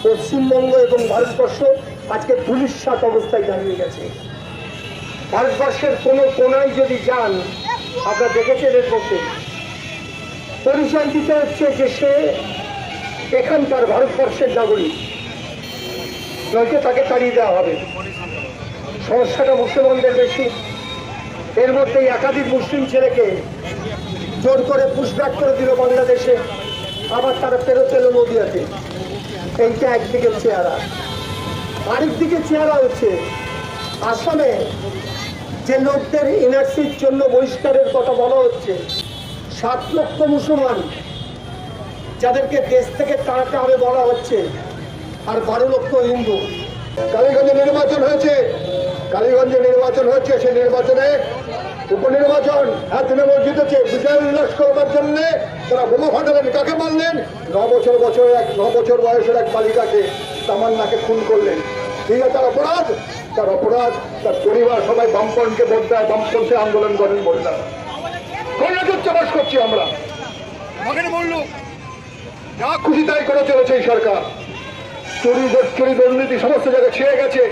পশ্চিমবঙ্গ এবং ভারতবর্ষ আজকে ধূলিসাৎ অবস্থায় দাঁড়িয়ে গেছে। ভারতবর্ষের কোনো কোনায় যদি যান, আপনারা দেখেছেন এর মধ্যে পরিচয় দিতে হচ্ছে যে সে এখানকার ভারতবর্ষের নাগরিক, নয়তো তাকে তাড়িয়ে দেওয়া হবে। সমস্যাটা মুসলমানদের বেশি। এর মধ্যেই একাধিক মুসলিম ছেলেকে জোর করে পুশব্যাক করে দিল বাংলাদেশে, আবার তারা ফেরত এলো নদিয়াতে। এইটা একদিকে চেহারা। আরেকদিকে চেহারা হচ্ছে আসামে যে লোকদের এনআরসির জন্য বহিষ্কারের কথা বলা হচ্ছে, 7 লক্ষ মুসলমান যাদেরকে দেশ থেকে তাড়াতে হবে বলা হচ্ছে, আর 12 লক্ষ হিন্দু। কালীগঞ্জে নির্বাচন হয়েছে, সেই নির্বাচনে উপনির্বাচন তৃণমূল জিতেছে। বিজয় উল্লাস করবার জন্য তারা বোমা ফাটালেন। কাকে মারলেন? 9 বছর বয়সের এক বালিকাকে, তামান্নাকে খুন করলেন। ঠিক আছে, তার অপরাধ তার পরিবার সবাই বামপন্থকে ভোট দেয়, বামপন্থী আন্দোলন করেন বললাম। কর্ণাটক চাষ করছি আমরা, যা খুশি তাই করে চলেছে এই সরকার। চুরি দুর্নীতি সমস্ত জায়গায় ছেয়ে গেছে।